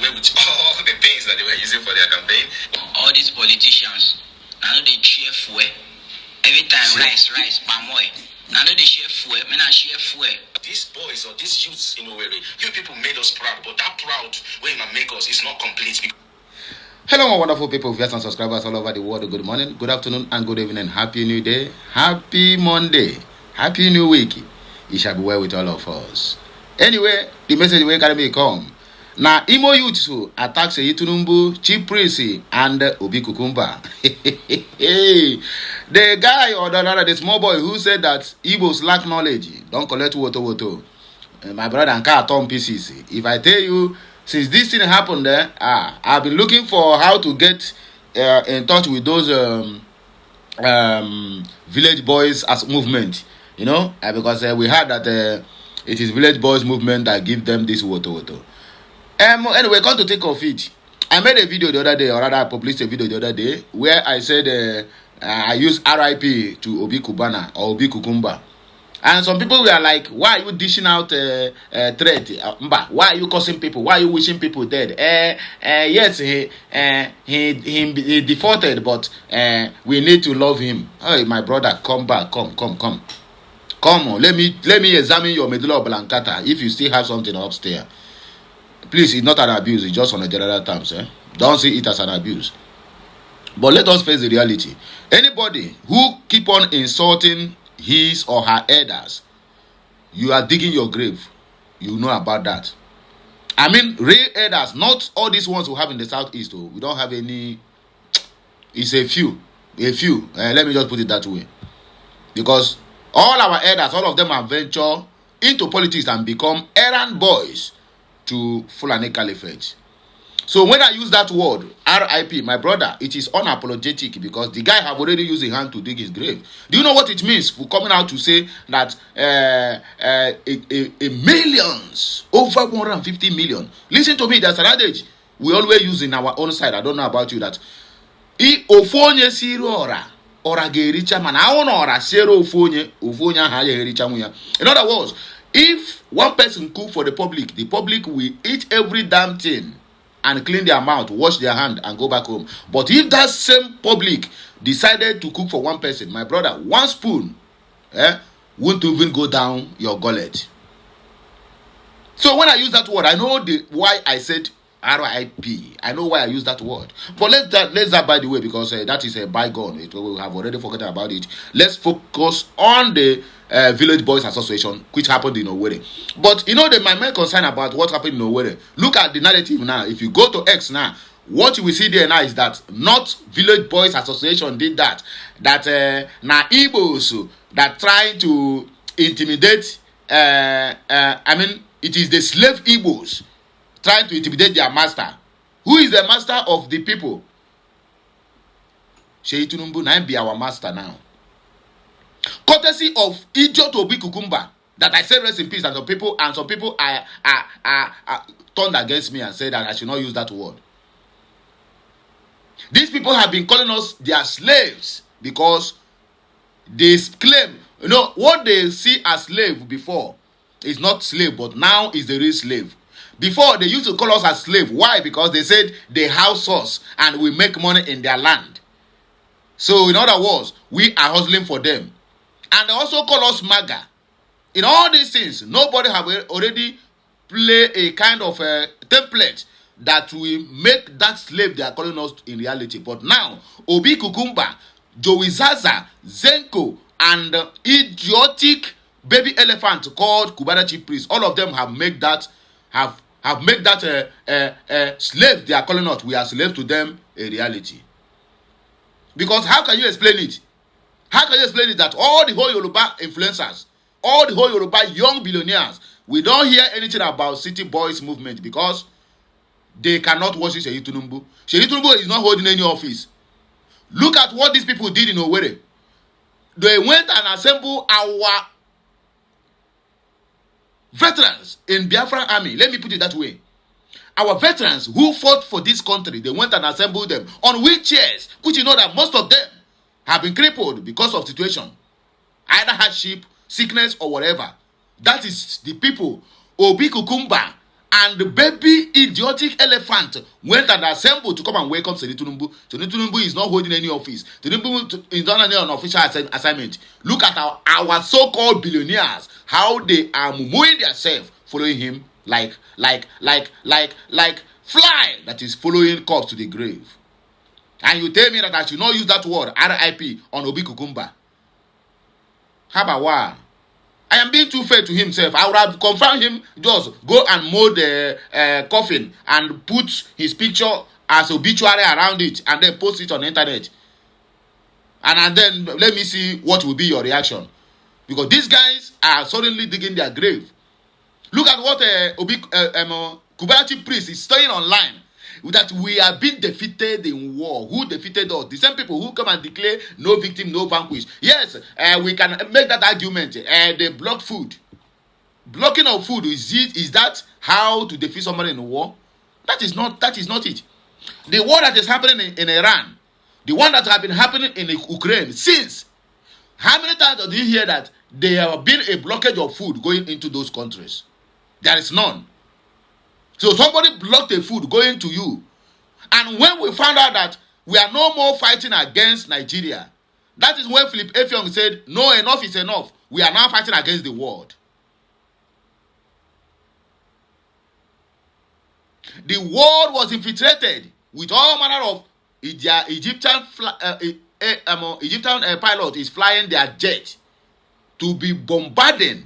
away with all the things that they were using for their campaign. All these politicians, I know they cheer for every time rice, palm oil. I know they share fuel, men I share fuel. These boys or these youths in Owerri, you people made us proud, but that proud when you make us is not complete. Hello, my wonderful people, viewers and subscribers all over the world. Good morning, good afternoon, and good evening. Happy New Day, Happy Monday, Happy New Week. It shall be well with all of us. Anyway, the message will carry me come. Now, Imo youths attack Seyitunumbu, Chief Priest, and Obi Kukumba. The guy or the small boy who said that Igbos lack knowledge, don't collect woto. My brother and car torn pieces. If I tell you, since this thing happened there, I've been looking for how to get in touch with those village boys as movement, you know, because we heard that it is village boys movement that give them this woto. Anyway, come to take of it. I made a video the other day, or rather I published a video the other day, where I said I used RIP to Obi Kubana or Obi Kukumba. And some people were like, why are you dishing out threat? Why are you cursing people? Why are you wishing people dead? Yes, he defaulted, but we need to love him. Hey, my brother, come back. Come on, let me examine your medulla oblongata if you still have something upstairs. Please, it's not an abuse, it's just on a general terms. Don't see it as an abuse. But let us face the reality. Anybody who keep on insulting his or her elders, you are digging your grave. You know about that. I mean, real elders, not all these ones we have in the southeast. We don't have any. It's a few. Let me just put it that way. Because all our elders, all of them have ventured into politics and become errand boys to Fulani Caliphate. So when I use that word, RIP, my brother, it is unapologetic because the guy have already used his hand to dig his grave. Do you know what it means for coming out to say that millions, over 150 million? Listen to me, there's an adage we always use in our own side. I don't know about you, that ofonye siro ora gericha man. I want ora siro ofonye ha gericha muya. In other words, if one person cook for the public will eat every damn thing and clean their mouth, wash their hand, and go back home. But if that same public decided to cook for one person, my brother, one spoon won't even go down your gullet. So when I use that word, I know why I said RIP. I know why I use that word. But let's that by the way, because that is a bygone. We have already forgotten about it. Let's focus on the Village Boys Association, which happened in Owerri. But you know, my main concern about what happened in Owerri, look at the narrative now. If you go to X now, what you will see there now is that not Village Boys Association did that. That na Igbos that trying to intimidate. I mean, it is the slave Igbos trying to intimidate their master. Who is the master of the people? Seyitunumbu now be our master now. Courtesy of idiot Obi Kukumba, that I say rest in peace, and some people are turned against me and said that I should not use that word. These people have been calling us their slaves because they claim, you know, what they see as slave before is not slave, but now is the real slave. Before, they used to call us as slave. Why? Because they said they house us and we make money in their land. So in other words, we are hustling for them. And they also call us MAGA. In all these things, nobody have already played a kind of a template that will make that slave they are calling us in reality. But now, Obi Kukumba, Joey Zaza, Zenko, and idiotic baby elephant called Kubana Chief Priest, all of them have made that slave they are calling us, we are slaves to them, a reality. Because how can you explain it? How can you explain it that all the whole Yoruba influencers, all the whole Yoruba young billionaires, we don't hear anything about City Boys movement because they cannot worship Seyitunumbu. Seyitunumbu is not holding any office. Look at what these people did in Owerri. They went and assembled our veterans in Biafran army. Let me put it that way. Our veterans who fought for this country, they went and assembled them on wheelchairs, which you know that most of them have been crippled because of situation, either hardship, sickness, or whatever. That is the people Obi Kukumba And the baby idiotic elephant went and assembled to come and welcome Tinubu. Tinubu is not holding any office. Tinubu is not any unofficial assignment. Look at our so-called billionaires, how they are moving themselves, following him like fly that is following corpse to the grave. And you tell me that I should not use that word RIP on Obi Kukumba. How about what? I am being too fair to himself. I would have confirmed him, just go and mold the coffin and put his picture as obituary around it and then post it on the internet. And then let me see what will be your reaction. Because these guys are suddenly digging their grave. Look at what Kubanachi priest is saying online. That we are being defeated in war. Who defeated us? The same people who come and declare no victim, no vanquish. Yes, we can make that argument. They block food. Blocking of food, is that how to defeat somebody in a war? That is not it. The war that is happening in Iran, the one that has been happening in Ukraine since, how many times did you hear that there have been a blockage of food going into those countries? There is none. So somebody blocked the food going to you. And when we found out that we are no more fighting against Nigeria, that is when Philip Effiong said, no, enough is enough. We are now fighting against the world. The world was infiltrated with all manner of Egyptian pilot is flying their jet to be bombarding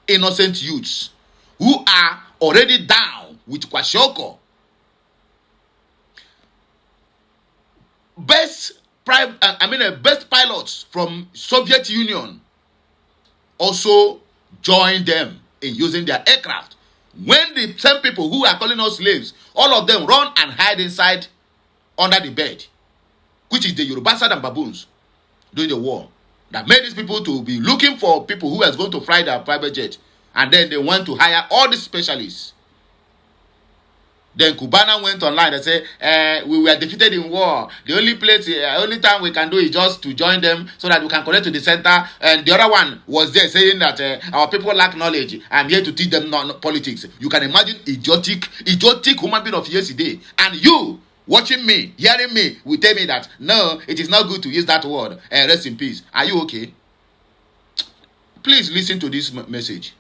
innocent youths who are already down with Kwashiorkor. Best pilots from Soviet Union also joined them in using their aircraft. When the same people who are calling us slaves, all of them run and hide inside under the bed, which is the Yoruba side and baboons during the war, that made these people to be looking for people who was going to fly their private jet, and then they went to hire all these specialists. Then Cubana went online and said, we were defeated in war. The only time we can do is just to join them so that we can connect to the center. And the other one was there saying that our people lack knowledge. I'm here to teach them politics. You can imagine idiotic human being of yesterday. And you, watching me, hearing me, will tell me that, no, it is not good to use that word. Rest in peace. Are you okay? Please listen to this message.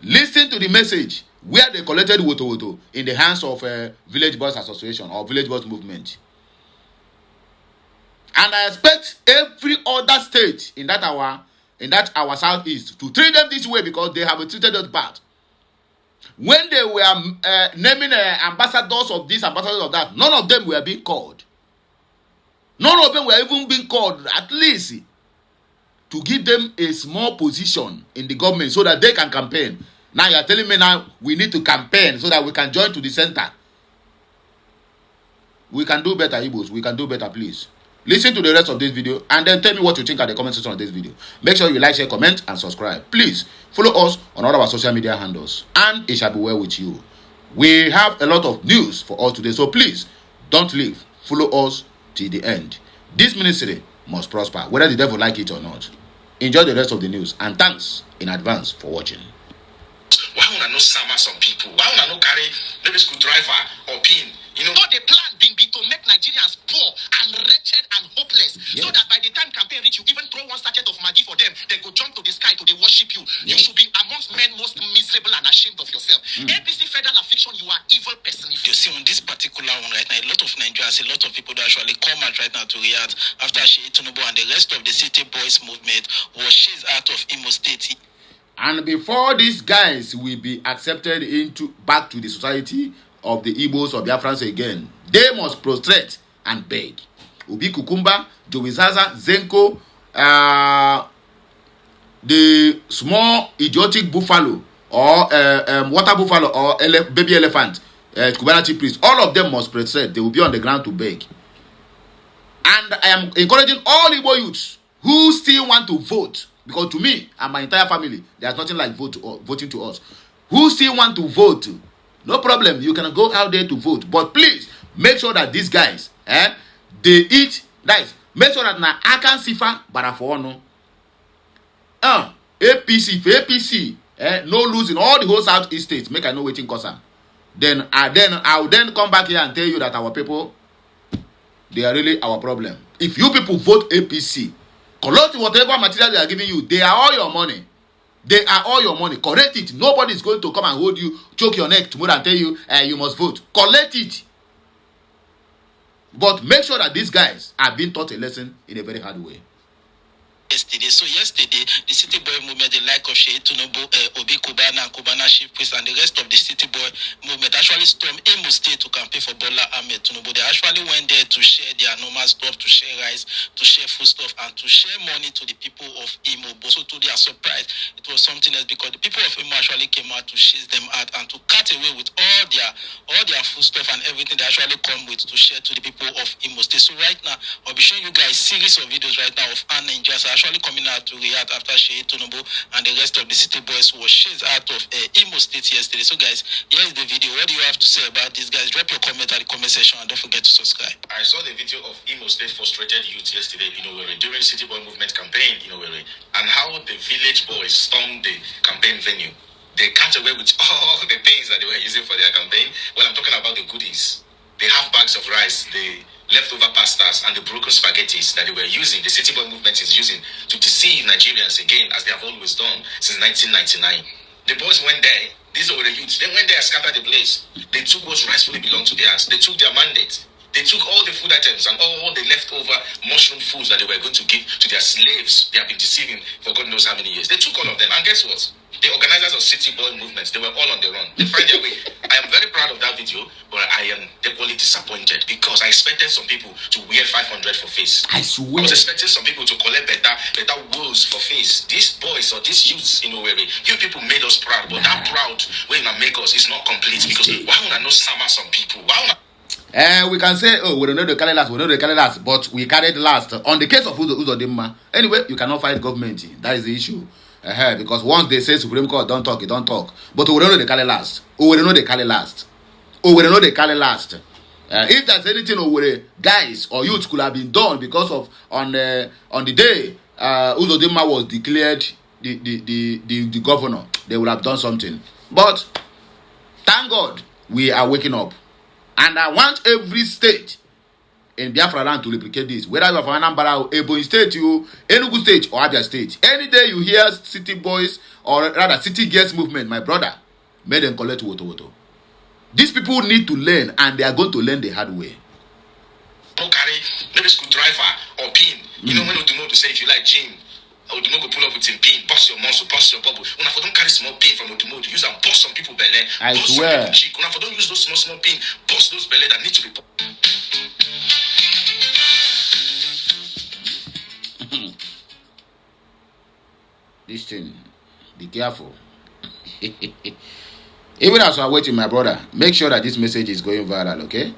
Listen to the message where they collected woto in the hands of Village Boys Association or Village Boys Movement. And I expect every other state in that our southeast to treat them this way, because they have treated us bad. When they were naming ambassadors of this, ambassadors of that, none of them were being called. None of them were even being called, at least to give them a small position in the government so that they can campaign. Now you are telling me now we need to campaign so that we can join to the center. We can do better, Igbos. We can do better, please. Listen to the rest of this video and then tell me what you think at the comment section of this video. Make sure you like, share, comment, and subscribe. Please follow us on all our social media handles, and it shall be well with you. We have a lot of news for us today, so please don't leave. Follow us till the end. This ministry must prosper, whether the devil like it or not. Enjoy the rest of the news, and thanks in advance for watching. Why would I not summer some people? Why would I not carry maybe screwdriver or pin? You know, But the plan been be to make Nigerians poor and wretched and hopeless, Yes. so that by the time campaign reach, you even throw one sachet of Maggi for them, they go jump to the sky to they worship you. You Yes. should be amongst men most miserable and ashamed of yourself. APC federal affliction, you are evil personified. You see, on this particular one right now, a lot of Nigerians, a lot of people that actually come out right now to react after Tinubu and the rest of the City Boys movement was chased out of Imo State. And before these guys will be accepted back to the society of the Igbos or Biafrans again, they must prostrate and beg. Obi Kukumba, Joey Zaza, Zenko, the small idiotic buffalo or water buffalo or baby elephant, Kubanachi priest, all of them must prostrate. They will be on the ground to beg. And I am encouraging all Igbo youths who still want to vote, because to me and my entire family, there's nothing like voting to us. Who still want to vote? No problem. You can go out there to vote. But please, make sure that these guys, they eat. Guys, make sure that na Akan Sifa Barafono. APC, no losing all the whole Southeast states. Make I know waiting cause am. then I'll then come back here and tell you that our people, they are really our problem. If you people vote APC, collect whatever material they are giving you, they are all your money. They are all your money. Correct it. Nobody is going to come and hold you, choke your neck tomorrow and tell you you must vote. Collect it. But make sure that these guys are being taught a lesson in a very hard way. Yesterday, the City Boy movement, the like of Sheikh Tinubu, Obi Kubana, Kubana Chief Priest, and the rest of the City Boy movement actually stormed Imo State to campaign for Bola Ahmed Tinubu. They actually went there to share their normal stuff, to share rice, to share food stuff, and to share money to the people of Imo. But so to their surprise, it was something else because the people of Imo actually came out to chase them out and to cut away with all their food stuff and everything they actually come with to share to the people of Imo State. So right now, I'll be showing you guys series of videos right now of Anna Ninjas actually coming out to react after Sheikh Tinubu and the rest of the City Boys was chased out of Imo State yesterday. So guys, here's the video. What do you have to say about this, guys? Drop your comment at the comment section and don't forget to subscribe. I saw the video of Imo State frustrated youth yesterday, during City Boy movement campaign, and how the village boys stormed the campaign venue. They cut away with all the things that they were using for their campaign. Well, I'm talking about the goodies. They have bags of rice, the leftover pastas, and the broken spaghettis that they were using, the City Boy movement is using to deceive Nigerians again, as they have always done since 1999. The boys went there, these were the youths, they went there and scattered the place. They took what rightfully belonged to theirs. They took their mandate. They took all the food items and all the leftover mushroom foods that they were going to give to their slaves they have been deceiving for God knows how many years. They took all of them, and guess what? The organizers of City Boy movements, they were all on the run. They find their way. I am very proud of that video, but I am equally disappointed because I expected some people to wear 500 for face. I swear. I was expecting some people to collect better woes for face. These boys or these youths in Owerri, you people made us proud, but that proud when you make us is not complete because why would I not summer some people? Why would we can say, oh, we don't know the carry last, but we carried last. On the case of Uzodimma, anyway, you cannot fight government. That is the issue. Because once they say Supreme Court, don't talk, you don't talk. But we don't know the carry last. We don't know the carry last. If there's anything over guys or youth could have been done because of on the day Uzodimma was declared the governor, they would have done something. But thank God we are waking up. And I want every state in Biafra land to replicate this. Whether you are from Anambra, Ebonyi State, Enugu State, or Abia State. Any day you hear City Boys, or rather City Girls movement, my brother, make them collect woto. These people need to learn, and they are going to learn the hard way. Don't carry maybe screwdriver or pin. When you do to say if you like gym, Odumo go pull up with him pin, bust your muscle, bust your bubble. When I don't carry small pin from Odumo to use and bust some people belly. I swear. When I don't use those small pin, bust those belly that need to be. This thing, be careful. Even as you are waiting, my brother, make sure that this message is going viral, okay?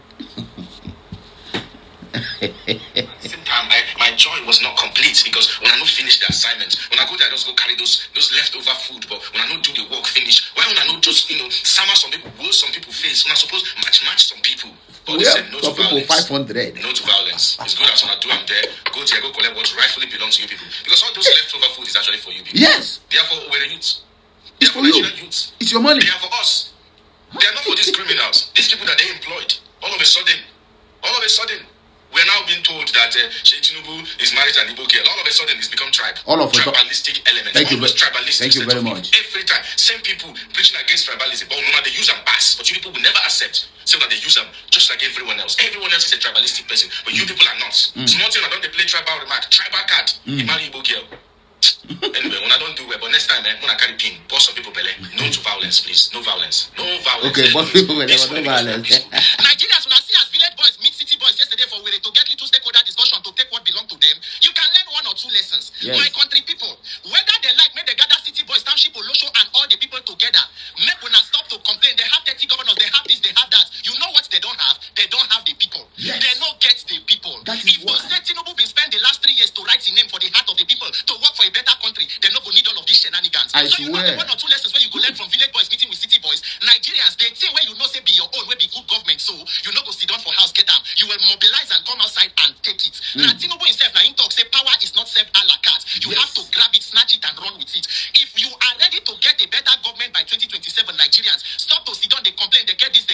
Same time, my joy was not complete because when I don't finish the assignment, when I go there, I just go carry those leftover food. But when I don't do the work finish, why when I don't just summer some people, roll some people face? When I suppose match some people. But they said no to violence. 500. No to violence. It's good as when I do, I'm there. Go there, go collect what rightfully belongs to you people. Because all those leftover food is actually for you people. Yes. Therefore, we're the youths. It's for you. Youths. It's your money. They are for us. They are not for these criminals. These people that they employed. All of a sudden, we are now being told that Sheikh Tinubu is married to an Igbo girl. All of a sudden, it's become tribalistic elements. Thank you very much. Every time, same people preaching against tribalism. But no, they use them bass. But you people will never accept. So that they use them just like everyone else. Everyone else is a tribalistic person. But you people are not. It's not I don't play tribal remark. Tribal card. You marry Igbo girl. Anyway, when I don't do well, but next time, when I carry pin, boss some people belly. No to violence, please. No violence. No violence. Okay, boss people belly, no violence. Nigerians, when I see as village boys meet city boys yesterday for Owerri to get little stakeholder discussion to take what belong to them, you can learn one or two lessons. Yes. My country people, whether they like, may they gather city boys, township, Olosho, and all the people together. Make when I stop to complain, they have 30 governors, they have this, they have that. You know what they don't have? They don't have the people. Yes. They don't get the people. That is if those Tinubu been spend the last 3 years to write the name for the heart of the people to work for a better country, they no go need all of these shenanigans. I so swear. you know the one or two lessons where you go learn from village boys meeting with city boys. Nigerians, they think where you know say be your own, where be good government, so you no go sit down for house, get them. You will mobilize and come outside and take it. Now Tinubu himself, now in talk say power is not served a la carte. You have to grab it, snatch it, and run with it. If you are ready to get a better government by 2027, Nigerians, stop to sit down, they complain, they get this, they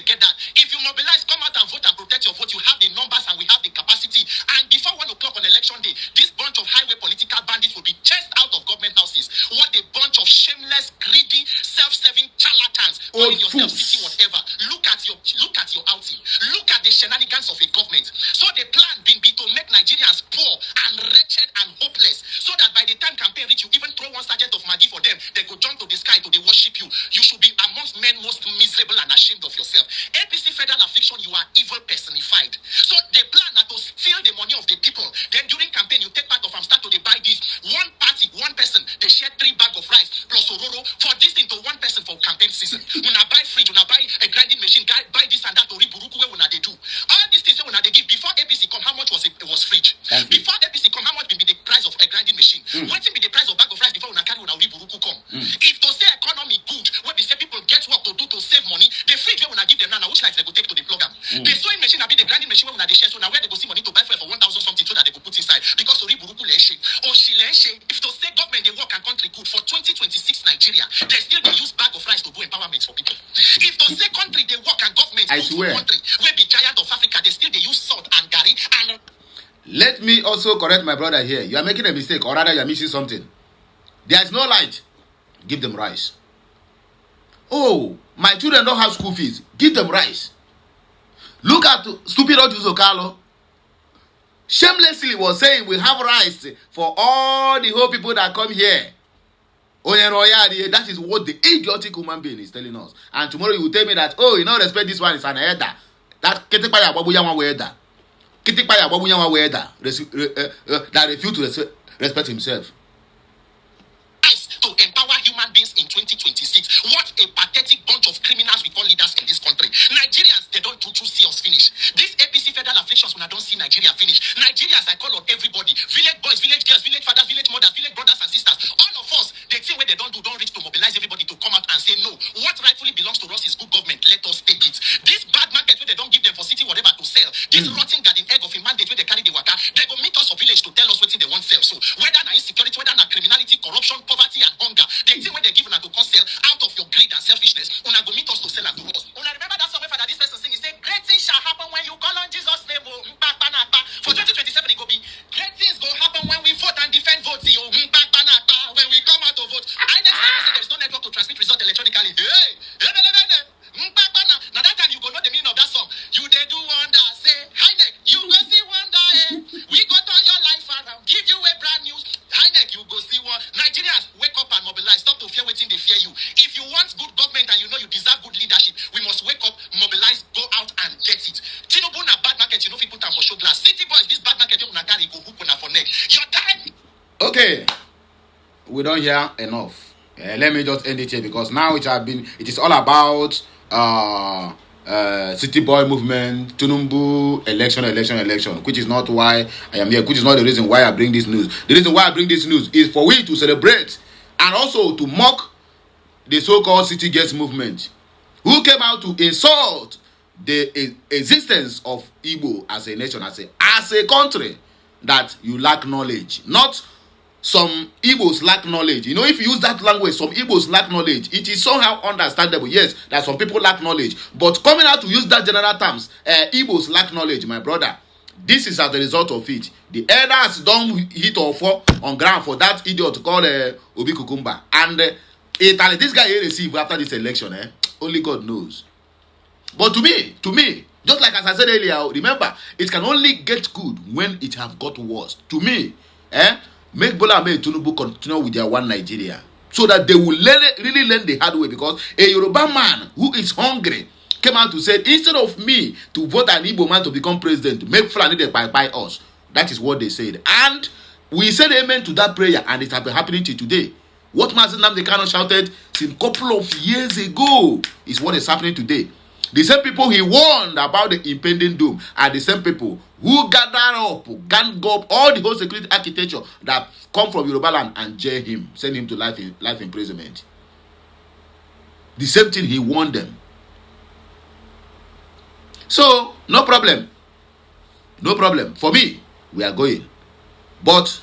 old yourself, fools. city, whatever. Look at your outing. Look at the shenanigans of a government. So the plan be to make Nigerians poor and wretched and hopeless, so that by the time campaign reach, you even throw one sergeant of Maggie for them, they go jump to the sky to they worship you. You should be amongst men most miserable and ashamed of yourself. APC federal affliction, you are evil personified. So the plan are to steal the money of the people. Then during campaign, you take part of them, start to they buy this. One party, one person, they share 3 bags of rice plus ororo for this into one person for campaign season. When I buy fridge, when I buy a grinding machine, buy this and that to reburuku when they do. All these things when they give before APC come, how much was it was fridge? Before APC come, how much will be the price of a grinding machine? What will be the price of bag of rice before when I carry when I reburuku come? If to say economy good, what we say people get work to do to save money, the fridge when I give them now, which lights they go take to the plug them. The sewing machine, I be the grinding machine when they share, so now where they go see money to buy for 1,000 something so that they go put inside because to reburuku leshe. Oh shileshe. If to say government they work and country good for 2026 Nigeria, they still they use bag of rice to do empowerment for people. If to say country they work and government I good swear. for country, where be giant of Africa, they still they use salt and gari and. Let me also correct my brother here. You are making a mistake, or rather you are missing something. There is no light. Give them rice. Oh, my children don't have school fees. Give them rice. Look at stupid Ojuzo Carlo. Shamelessly was saying we have rice for all the whole people that come here. That is what the idiotic human being is telling us. And tomorrow you will tell me that, oh, you know, respect this one is an elder. That Ketikpaya Babuyawa weather. Ketikpaya Babuyawa weather. That refuse to respect himself. To empower human beings in 2026. What a pathetic bunch of criminals we call leaders in this country. Nigerians, they don't do see us finish. This APC federal afflictions when I don't see Nigeria finish. Nigerians, I call on everybody. Village boys, village girls, village fathers, village mothers, village brothers and sisters. All of us, they think what they don't do, don't reach to mobilize everybody to come out and say no. What rightfully belongs to us is good government. Let us take it. This bad market where they don't give them for city whatever to sell. This rotten garden egg of a mandate where they carry the water. They go meet us for village to tell us what they want sell. So whether na insecurity, whether na criminality, corruption, poverty and hunger, they think when they give una to come sell out of your greed and selfishness, una go meet us to sell and to us. Una remember that song where Father this person sing, he say, great things shall happen when you call on Jesus' name. For 2027 it go be, great things go happen when we vote and defend votes. When we come out to vote, I next time there is no network to transmit result electronically. Now that time you go know the meaning of that song. You they do wonder, say, Heineck, you go see wonder, we go turn your life around, give you a brand new Heineck, you go see one. Nigerians, wake up and mobilize. Stop to fear waiting, they fear you. If you want good government and you know you deserve good leadership, we must wake up, mobilize, go out and get it. Tinubu na bad market, you know people time for show glass. City boys, this bad market, you na carry go hook una for neck. Your time. Okay, we don't hear enough. Let me just end it here because now it is all about city boy movement, Tinubu, election, which is not why I am here, which is not the reason why I bring this news. The reason why I bring this news is for we to celebrate and also to mock the so-called city girls movement, who came out to insult the existence of Igbo as a nation, as a country, that you lack knowledge. Not some Igbos lack knowledge. You know, if you use that language, some Igbos lack knowledge. It is somehow understandable. Yes, that some people lack knowledge. But coming out to use that general terms, Igbos lack knowledge, my brother. This is as a result of it. The elders don't hit or fall on ground for that idiot called Obi Kukumba. And Italy, this guy he received after this election, only God knows. But to me, just like as I said earlier, remember, it can only get good when it have got worse. To me, make Bola Ahmed Tinubu continue with their one Nigeria, so that they will really learn the hard way. Because a Yoruba man who is hungry came out to say, instead of me to vote an Igbo man to become president, make Fulani they buy us. That is what they said. And we said amen to that prayer, and it has been happening till today. What Mazi Nnamdi Kanu shouted since a couple of years ago is what is happening today. The same people he warned about the impending doom are the same people who gang up all the whole security architecture that come from Yoruba land and jail him, send him to life imprisonment. The same thing he warned them. So, no problem. No problem. For me, we are going. But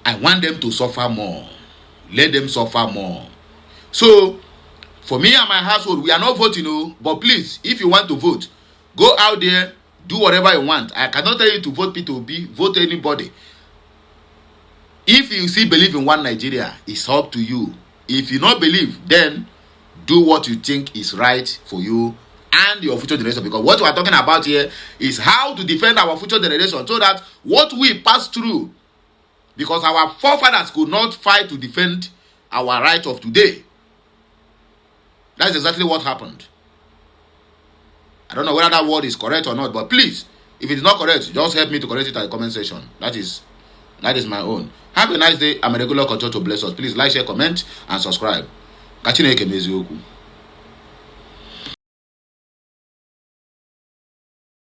I want them to suffer more. Let them suffer more. So, for me and my household, we are not voting, but please, if you want to vote, go out there, do whatever you want. I cannot tell you to vote P2B, vote anybody. If you still believe in one Nigeria, it's up to you. If you don't believe, then do what you think is right for you and your future generation, because what we are talking about here is how to defend our future generation, so that what we pass through, because our forefathers could not fight to defend our right of today. That's exactly what happened. I don't know whether that word is correct or not, but please, if it is not correct, just help me to correct it at the comment section. That is my own. Have a nice day. I'm a regular control to bless us. Please like, share, comment, and subscribe. Kachineke mezi okwu.